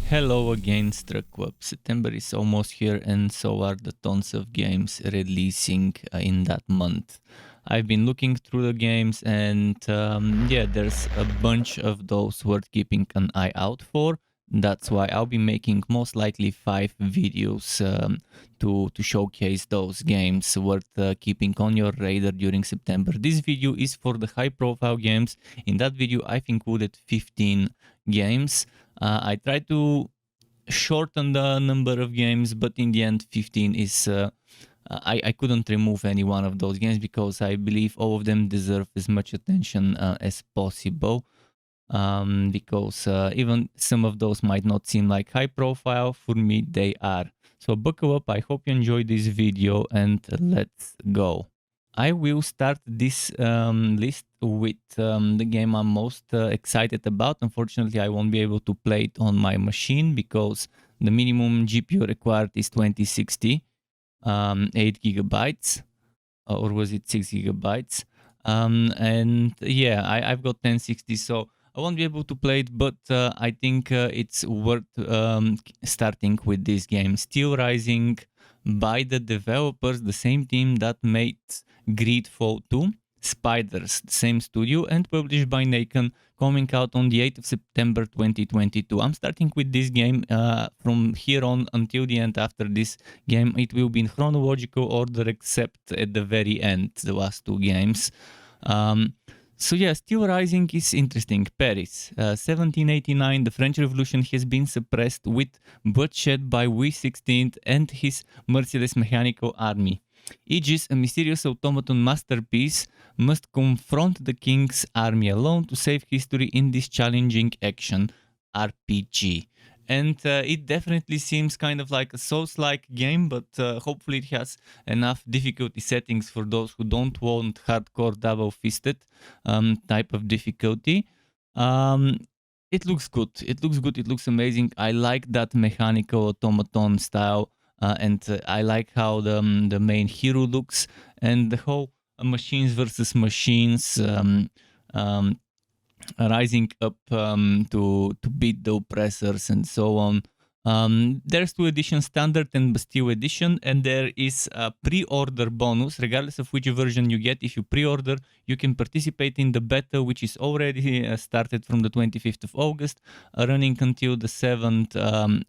Hello again, Struckweb. September is almost here and so are the tons of games releasing in that month. I've been looking through the games and yeah, there's a bunch of those worth keeping an eye out for. That's why I'll be making most likely 5 videos to showcase those games worth keeping on your radar during September. This video is for the high profile games. In that video I've included 15 games. I tried to shorten the number of games, but in the end 15 is I couldn't remove any one of those games because I believe all of them deserve as much attention as possible, because even some of those might not seem like high profile. For me they are. So buckle up, I hope you enjoyed this video and let's go. I will start this list with the game I'm most excited about. Unfortunately, I won't be able to play it on my machine because the minimum GPU required is 2060, 8 gigabytes, or was it 6 gigabytes? And yeah, I've got 1060, so I won't be able to play it, but I think it's worth starting with this game. Steelrising by the developers, the same team that made Greedfall 2, Spiders, same studio, and published by Nacon, coming out on the 8th of September 2022. I'm starting with this game from here on until the end. After this game, it will be in chronological order except at the very end, the last 2 games. So yeah, Steelrising is interesting. Paris, 1789, the French Revolution has been suppressed with bloodshed by Louis XVI and his merciless mechanical army. Aegis, a mysterious automaton masterpiece, must confront the king's army alone to save history in this challenging action RPG. And it definitely seems kind of like a Souls-like game, but hopefully it has enough difficulty settings for those who don't want hardcore double-fisted type of difficulty. It looks good. It looks good. It looks amazing. I like that mechanical automaton style, and I like how the main hero looks, and the whole machines versus machines rising up to beat the oppressors and so on. There's 2 editions, Standard and Bastille Edition, and there is a pre-order bonus. Regardless of which version you get, if you pre-order, you can participate in the beta, which is already started from the 25th of August, running until the 7th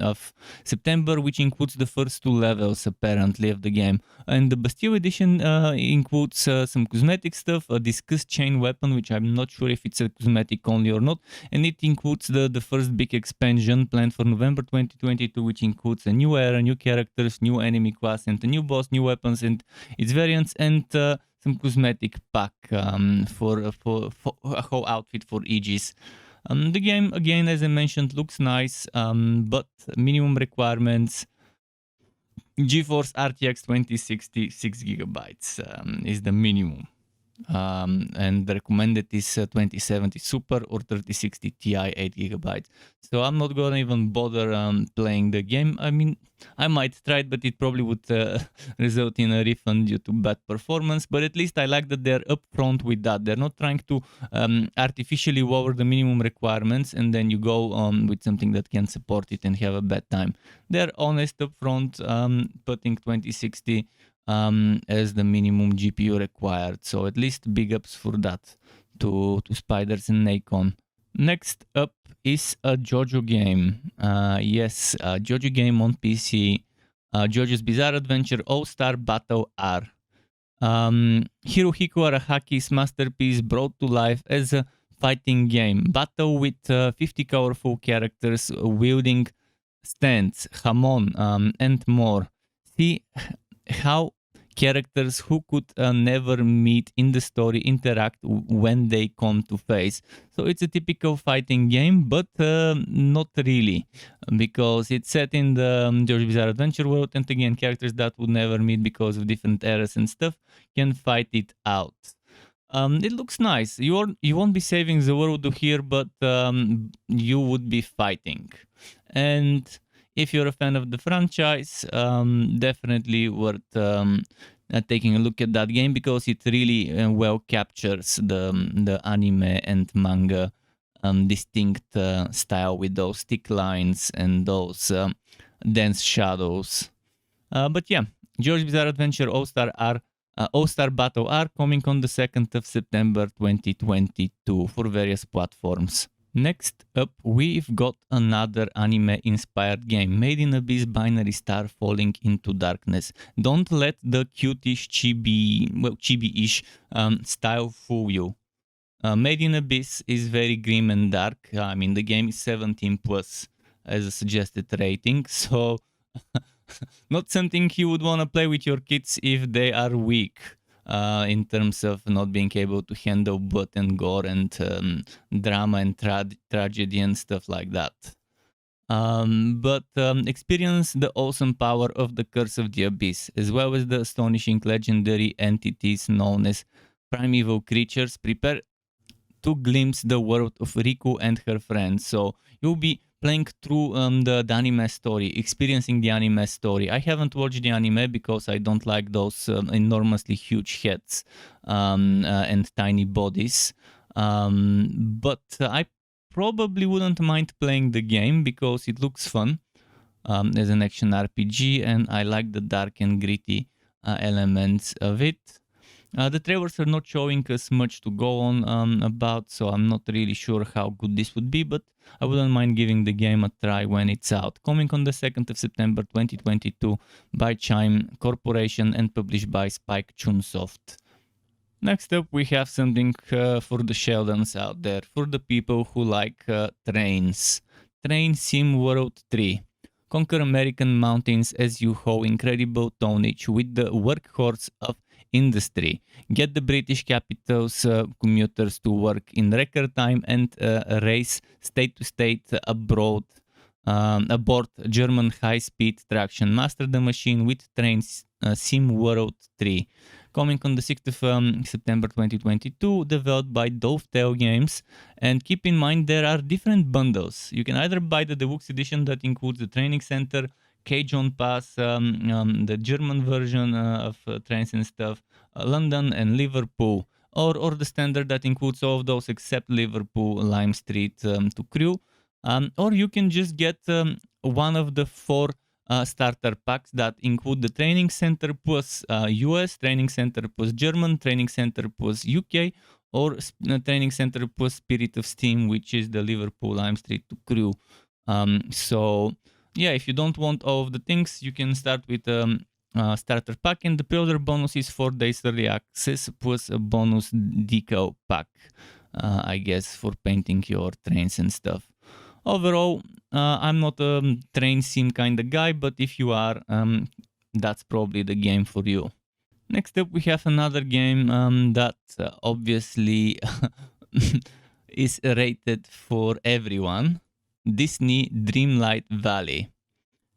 of September, which includes the first 2 levels, apparently, of the game. And the Bastille Edition includes some cosmetic stuff, a discussed chain weapon, which I'm not sure if it's a cosmetic only or not, and it includes the first big expansion planned for November 2022, which includes a new era, new characters, new enemy class, and a new boss, new weapons and its variants, and some cosmetic pack for a whole outfit for Aegis. The game, again, as I mentioned, looks nice, but minimum requirements: GeForce RTX 2060 6 gigabytes is the minimum. And the recommended is 2070 Super or 3060 Ti 8 gigabytes. So I'm not gonna even bother playing the game. I mean, I might try it, but it probably would result in a refund due to bad performance. But at least I like that they're upfront with that. They're not trying to artificially lower the minimum requirements and then you go with something that can support it and have a bad time. They're honest upfront, putting 2060 as the minimum GPU required. So at least big ups for that to Spiders and Nacon. Next up is a JoJo game. Yes, a JoJo game on PC. JoJo's Bizarre Adventure All-Star Battle R. Hirohiko Arahaki's masterpiece brought to life as a fighting game. Battle with 50 colorful characters wielding stands, hamon, and more. See how characters who could never meet in the story interact when they come to face. So it's a typical fighting game, but not really, because it's set in the JoJo's Bizarre Adventure world, and again, characters that would never meet because of different eras and stuff can fight it out. It looks nice. You won't be saving the world here, but you would be fighting. And if you're a fan of the franchise, definitely worth taking a look at that game because it really well captures the anime and manga distinct style with those thick lines and those dense shadows. But yeah, JoJo's Bizarre Adventure All-Star Battle are coming on the 2nd of September 2022 for various platforms. Next up, we've got another anime-inspired game, Made in Abyss Binary Star Falling into Darkness. Don't let the cutish chibi-ish style fool you. Made in Abyss is very grim and dark. I mean, the game is 17 plus as a suggested rating, so not something you would want to play with your kids if they are weak in terms of not being able to handle blood and gore and drama and tragedy and stuff like that. But experience the awesome power of the Curse of the Abyss, as well as the astonishing legendary entities known as primeval creatures. Prepare to glimpse the world of Riku and her friends. So you'll be playing through the anime story, experiencing the anime story. I haven't watched the anime because I don't like those enormously huge heads and tiny bodies. But I probably wouldn't mind playing the game because it looks fun as an action RPG, and I like the dark and gritty elements of it. The trailers are not showing us much to go on about, so I'm not really sure how good this would be, but I wouldn't mind giving the game a try when it's out. Coming on the 2nd of September 2022 by Chime Corporation and published by Spike Chunsoft. Next up, we have something for the Sheldons out there, for the people who like trains. Train Sim World 3. Conquer American mountains as you haul incredible tonnage with the workhorse of industry. Get the British capital's commuters to work in record time and race state to state abroad aboard German high-speed traction. Master the machine with Trains Sim World 3. Coming on the 6th of September 2022, developed by Dovetail Games. And keep in mind there are different bundles. You can either buy the deluxe edition that includes the training center, Cajun Pass, the German version of trains and stuff, London and Liverpool, or the standard that includes all of those except Liverpool, Lime Street to Crew. Or you can just get one of the 4 starter packs that include the training center plus US, training center plus German, training center plus UK, or training center plus Spirit of Steam, which is the Liverpool Lime Street to Crew. So yeah, if you don't want all of the things, you can start with starter pack, and the pre-order bonus is 4 days early access plus a bonus decal pack, I guess, for painting your trains and stuff. Overall, I'm not a train sim kind of guy, but if you are, that's probably the game for you. Next up, we have another game that obviously is rated for everyone. Disney Dreamlight Valley.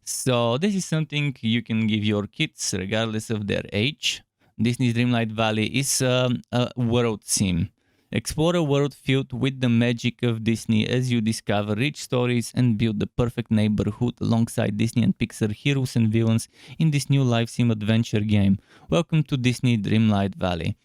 So this is something you can give your kids regardless of their age. Disney's Dreamlight Valley is a world sim. Explore a world filled with the magic of Disney as you discover rich stories and build the perfect neighborhood alongside Disney and Pixar heroes and villains in this new live sim adventure game. Welcome to Disney Dreamlight Valley.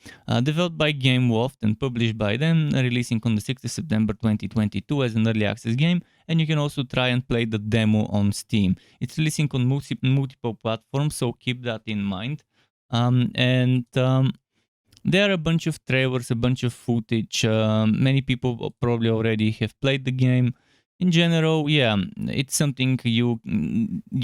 Developed by GameLoft and published by them, releasing on the 6th of September 2022 as an early access game, and you can also try and play the demo on Steam. It's releasing on multiple platforms, so keep that in mind. There are a bunch of trailers, a bunch of footage. Many people probably already have played the game. In general, yeah, it's something you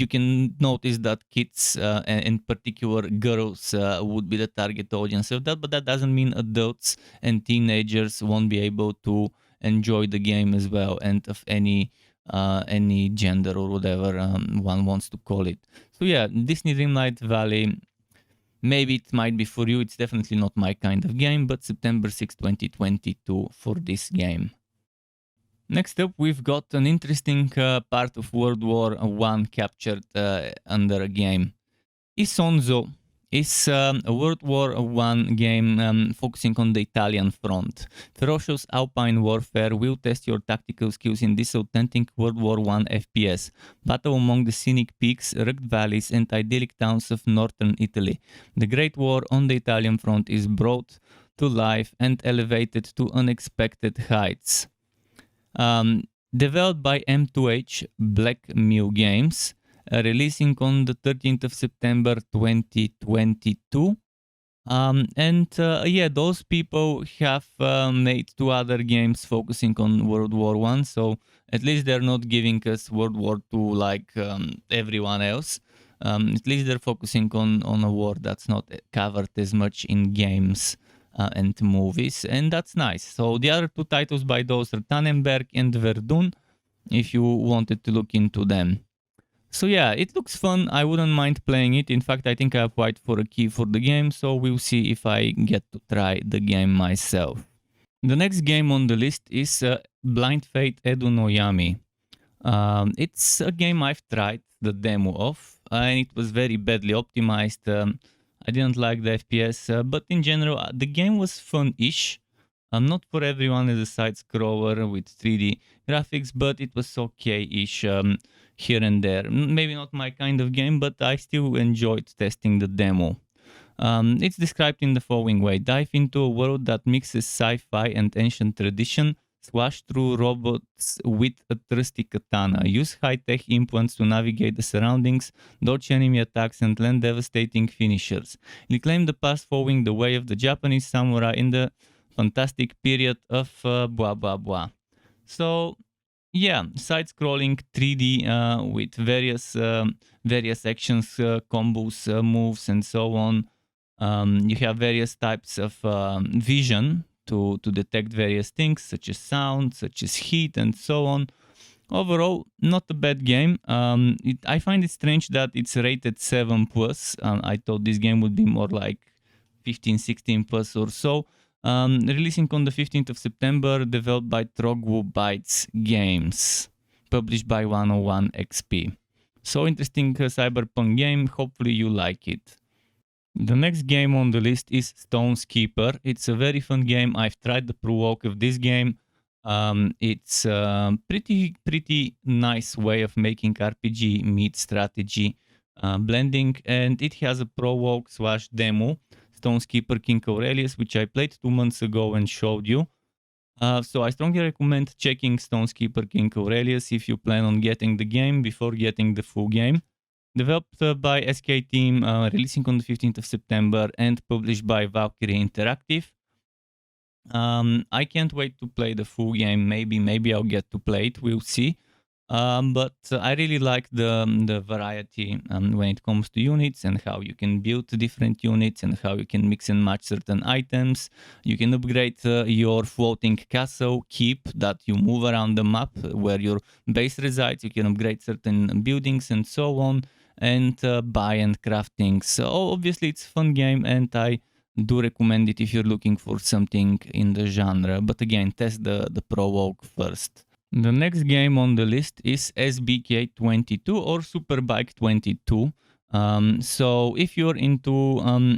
can notice that kids, and in particular girls, would be the target audience of that. But that doesn't mean adults and teenagers won't be able to enjoy the game as well, and of any gender or whatever one wants to call it. So yeah, Disney Dreamlight Valley. Maybe it might be for you. It's definitely not my kind of game, but September 6, 2022 for this game. Next up, we've got an interesting part of World War I captured under a game. Isonzo is a World War I game focusing on the Italian front. Ferocious alpine warfare will test your tactical skills in this authentic World War I FPS. Battle among the scenic peaks, rugged valleys, and idyllic towns of northern Italy. The Great War on the Italian front is brought to life and elevated to unexpected heights. Developed by M2H Black Mew Games, releasing on the 13th of September 2022. Yeah, those people have made 2 other games focusing on World War One, so at least they're not giving us World War Two like everyone else. At least they're focusing on a war that's not covered as much in games and movies, and that's nice. So the other 2 titles by those are Tannenberg and Verdun, if you wanted to look into them. So yeah, it looks fun. I wouldn't mind playing it. In fact, I think I applied for a key for the game, so we'll see if I get to try the game myself. The next game on the list is Blind Fate Edo no Yami. It's a game I've tried the demo of, and it was very badly optimized. I didn't like the FPS, but in general, the game was fun-ish. Not for everyone as a side-scroller with 3D graphics, but it was okay-ish here and there. Maybe not my kind of game, but I still enjoyed testing the demo. It's described in the following way. Dive into a world that mixes sci-fi and ancient tradition. Slash through robots with a trusty katana. Use high-tech implants to navigate the surroundings, dodge enemy attacks, and land devastating finishers. Reclaim the past following the way of the Japanese samurai in the fantastic period of blah blah blah. So yeah, side-scrolling 3D with various actions, combos, moves, and so on. You have various types of vision to detect various things, such as sound, such as heat, and so on. Overall, not a bad game. I find it strange that it's rated 7+. I thought this game would be more like 15, 16+ or so. Releasing on the 15th of September, developed by Trogwu Bytes Games, published by 101 XP. So interesting cyberpunk game, hopefully you like it. The next game on the list is Stone's Keeper. It's a very fun game. I've tried the pro-walk of this game. It's a pretty nice way of making RPG meet strategy blending, and it has a pro-walk / demo, Stone's Keeper King Aurelius, which I played 2 months ago and showed you. So I strongly recommend checking Stone's Keeper King Aurelius if you plan on getting the game before getting the full game. Developed by SK Team, releasing on the 15th of September and published by Valkyrie Interactive. I can't wait to play the full game. Maybe I'll get to play it. We'll see. But I really like the variety when it comes to units and how you can build different units and how you can mix and match certain items. You can upgrade your floating castle keep that you move around the map where your base resides. You can upgrade certain buildings and so on, and buy and craft things. So obviously it's a fun game, and I do recommend it if you're looking for something in the genre. But again, test the pro-walk first. The next game on the list is SBK 22 or Superbike 22. So if you're into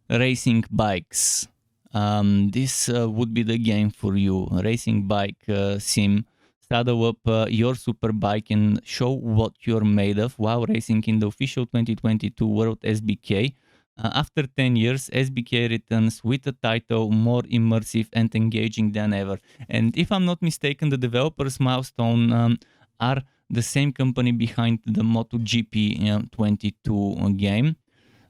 racing bikes, this would be the game for you. Racing bike sim. Saddle up your Superbike and show what you're made of while racing in the official 2022 World SBK. After 10 years, SBK returns with a title more immersive and engaging than ever. And if I'm not mistaken, the developers Milestone are the same company behind the MotoGP 22 game.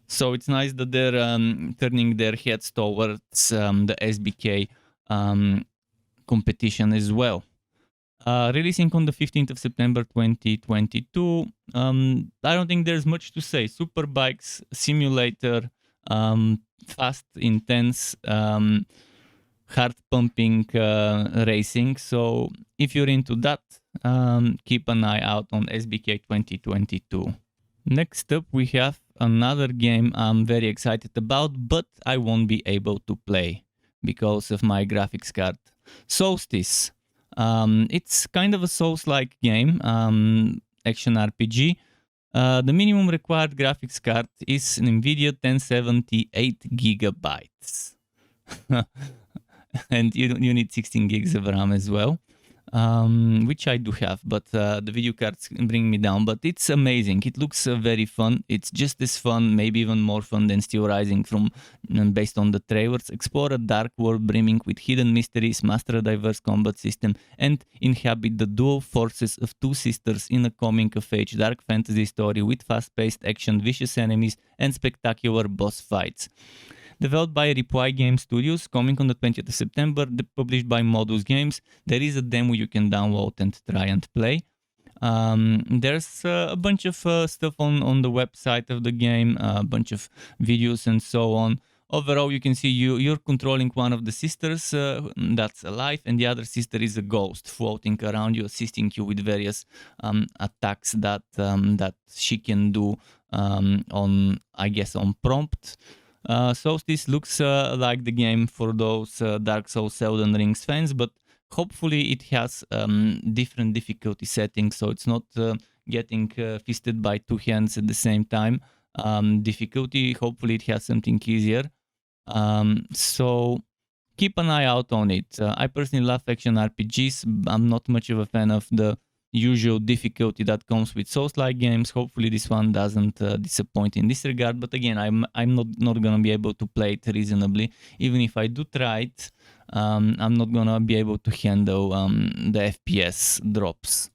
So it's nice that they're turning their heads towards the SBK competition as well. Releasing on the 15th of September 2022. I don't think there's much to say. Superbikes simulator, fast, intense, heart-pumping racing. So if you're into that, keep an eye out on SBK 2022. Next up, we have another game I'm very excited about, but I won't be able to play because of my graphics card. Solstice. It's kind of a Souls-like game, action RPG. The minimum required graphics card is an NVIDIA 1070 8 GB. And you need 16 gigs of RAM as well. which I do have, but the video cards bring me down. But it's amazing. It looks very fun. It's just as fun, maybe even more fun than Steelrising based on the trailers. Explore a dark world brimming with hidden mysteries, master a diverse combat system, and inhabit the dual forces of two sisters in a coming-of-age dark fantasy story with fast-paced action, vicious enemies, and spectacular boss fights. Developed by Reply Game Studios, coming on the 20th of September, published by Modus Games. There is a demo you can download and try and play. There's a bunch of stuff on the website of the game, a bunch of videos and so on. Overall, you can see you're controlling one of the sisters that's alive, and the other sister is a ghost floating around you, assisting you with various attacks that she can do on prompt. So this looks like the game for those Dark Souls Elden Rings fans, but hopefully it has different difficulty settings, so it's not getting fisted by two hands at the same time. Difficulty, hopefully it has something easier. So keep an eye out on it. I personally love action RPGs. I'm not much of a fan of the usual difficulty that comes with Souls-like games. Hopefully this one doesn't disappoint in this regard, but again, I'm not gonna be able to play it reasonably. Even if I do try it, I'm not gonna be able to handle the FPS drops.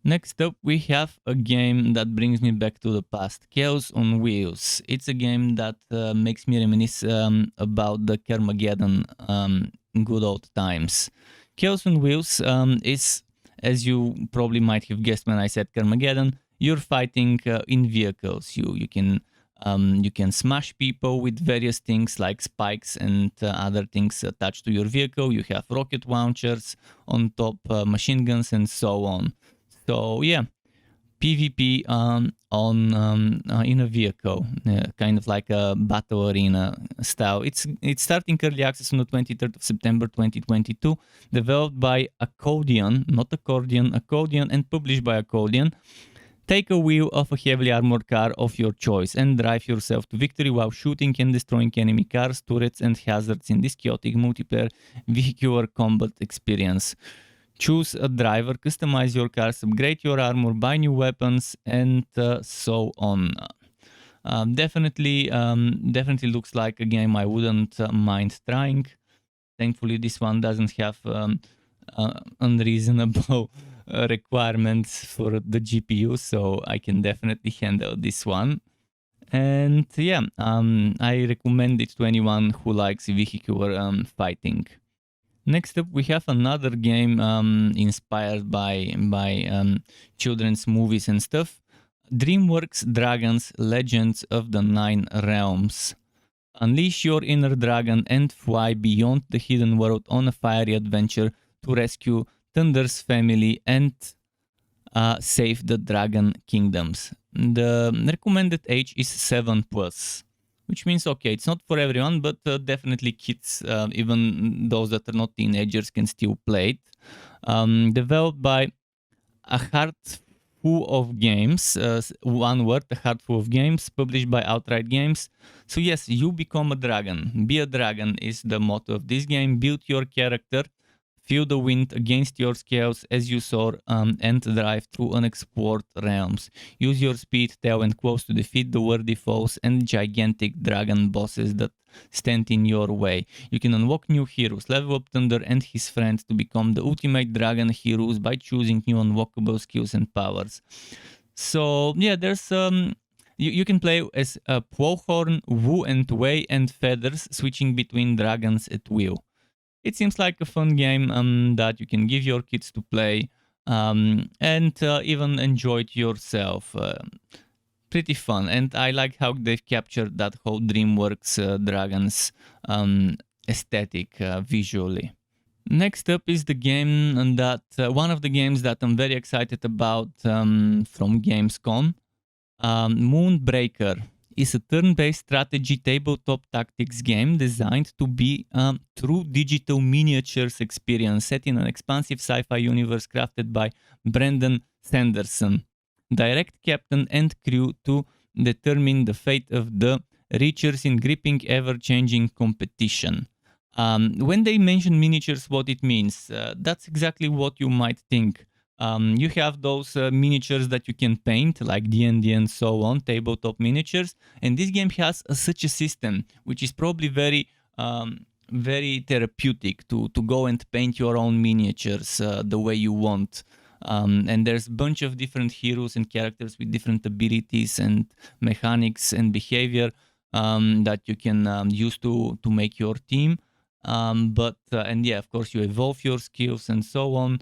Next up, we have a game that brings me back to the past, Chaos on Wheels. It's a game that makes me reminisce about the Carmageddon good old times. Chaos on Wheels is, as you probably might have guessed when I said Carmageddon, you're fighting in vehicles. You can smash people with various things like spikes and other things attached to your vehicle. You have rocket launchers on top, machine guns, and so on. So yeah, PvP in a vehicle, kind of like a battle arena style. It's starting early access on the 23rd of September 2022, developed by Accordion, not Accordion, Accordion, and published by Accordion. Take a wheel of a heavily armored car of your choice and drive yourself to victory while shooting and destroying enemy cars, turrets, and hazards in this chaotic multiplayer vehicular combat experience. Choose a driver, customize your cars, upgrade your armor, buy new weapons, and so on. Definitely looks like a game I wouldn't mind trying. Thankfully, this one doesn't have unreasonable requirements for the GPU, so I can definitely handle this one. And yeah, I recommend it to anyone who likes vehicular fighting. Next up, we have another game inspired by children's movies and stuff. DreamWorks Dragons Legends of the Nine Realms. Unleash your inner dragon and fly beyond the hidden world on a fiery adventure to rescue Thunder's family and save the Dragon Kingdoms. The recommended age is 7+. Which means, okay, it's not for everyone, but definitely kids, even those that are not teenagers, can still play it. Developed by A Heart Full of Games, one word, A Heart Full of Games, published by Outright Games. So yes, you become a dragon. Be a dragon is the motto of this game. Build your character, feel the wind against your scales as you soar and drive through unexplored realms. Use your speed, tail, and claws to defeat the worthy foes and gigantic dragon bosses that stand in your way. You can unlock new heroes, level up Thunder and his friends to become the ultimate dragon heroes by choosing new unlockable skills and powers. So yeah, there's you can play as Plowhorn, Woo and Wei and Feathers, switching between dragons at will. It seems like a fun game that you can give your kids to play and even enjoy it yourself. Pretty fun, and I like how they've captured that whole DreamWorks Dragons aesthetic visually. Next up is the game that one of the games that I'm very excited about from Gamescom, Moonbreaker. Is a turn-based strategy tabletop tactics game designed to be a true digital miniatures experience set in an expansive sci-fi universe crafted by Brandon Sanderson. Direct captain and crew to determine the fate of the Reachers in gripping ever-changing competition. When they mention miniatures, what it means, that's exactly what you might think. You have those miniatures that you can paint, like D&D and so on, tabletop miniatures, and this game has such a system, which is probably very therapeutic to go and paint your own miniatures the way you want. And there's a bunch of different heroes and characters with different abilities and mechanics and behavior that you can use to make your team. And yeah, of course, you evolve your skills and so on.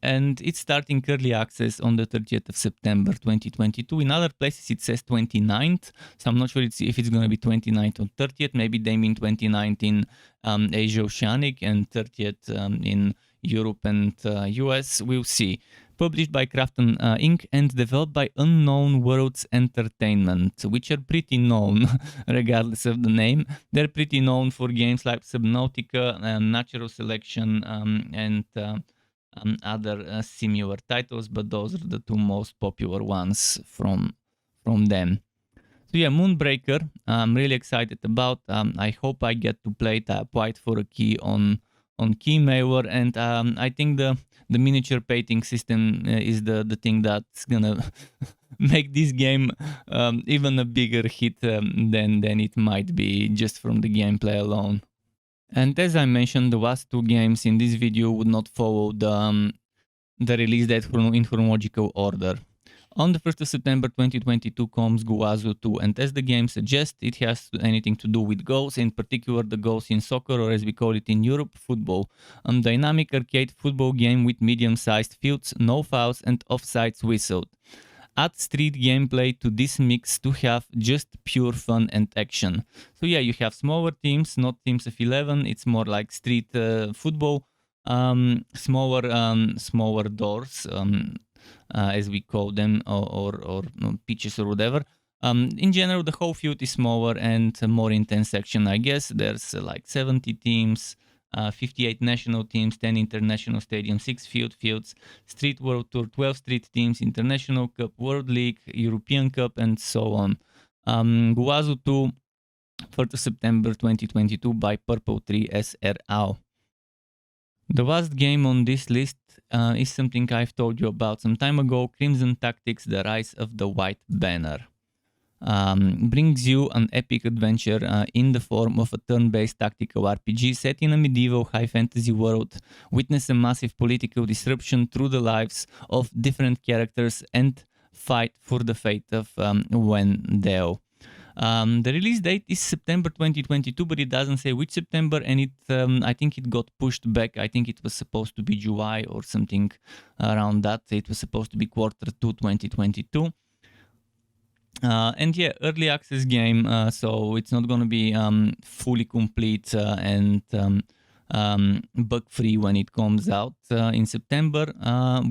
And it's starting early access on the 30th of September 2022. In other places, it says 29th. So I'm not sure if it's going to be 29th or 30th. Maybe they mean 29th in Asia Oceanic and 30th in Europe and US. We'll see. Published by Krafton Inc. and developed by Unknown Worlds Entertainment, which are pretty known regardless of the name. They're pretty known for games like Subnautica, Natural Selection, and other similar titles, but those are the two most popular ones from them. So yeah, Moonbreaker, I'm really excited about. I hope I get to play it. I applied for a key on Keymailer, and I think the miniature painting system is the thing that's gonna make this game even a bigger hit than it might be just from the gameplay alone. And as I mentioned, the last two games in this video would not follow the release date in chronological order. On the 1st of September 2022 comes Guazu 2, and as the game suggests, it has anything to do with goals, in particular the goals in soccer, or as we call it in Europe, football. A dynamic arcade football game with medium-sized fields, no fouls and offsides whistled. Add street gameplay to this mix to have just pure fun and action. So yeah, you have smaller teams, not teams of 11, it's more like street football, smaller doors, as we call them, or pitches or whatever. In general, the whole field is smaller and more intense action, I guess. There's like 70 teams, 58 national teams, 10 international stadiums, 6 fields, Street World Tour, 12 street teams, International Cup, World League, European Cup, and so on. Guazu 2, 4th of September 2022 by Purple Tree SRL. The last game on this list is something I've told you about some time ago, Crimson Tactics, The Rise of the White Banner. Brings you an epic adventure in the form of a turn-based tactical RPG set in a medieval high fantasy world. Witness a massive political disruption through the lives of different characters and fight for the fate of Wendell. The release date is September 2022, but it doesn't say which September, and I think it got pushed back. I think it was supposed to be July or something around that. It was supposed to be quarter 2 2022. And yeah, early access game, so it's not going to be fully complete and bug-free when it comes out in September.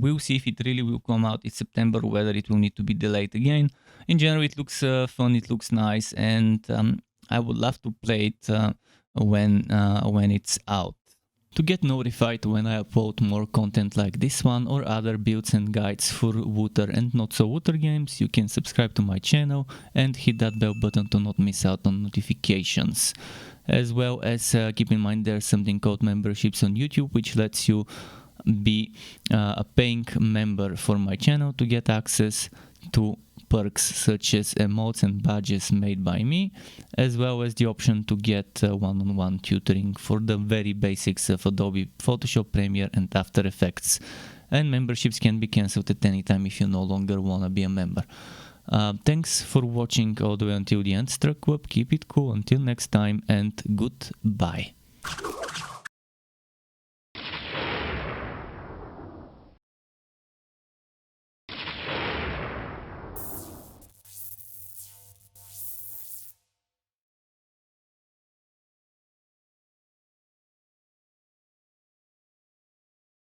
We'll see if it really will come out in September, whether it will need to be delayed again. In general, it looks fun, it looks nice, and I would love to play it when it's out. To get notified when I upload more content like this one or other builds and guides for Wooter and not so Wooter games, you can subscribe to my channel and hit that bell button to not miss out on notifications. As well as keep in mind there's something called memberships on YouTube, which lets you be a paying member for my channel to get access to perks such as emotes and badges made by me, as well as the option to get one-on-one tutoring for the very basics of Adobe Photoshop, Premiere and After Effects. And memberships can be cancelled at any time if you no longer want to be a member. Thanks for watching all the way until the end, Struck Web. Keep it cool until next time, and goodbye.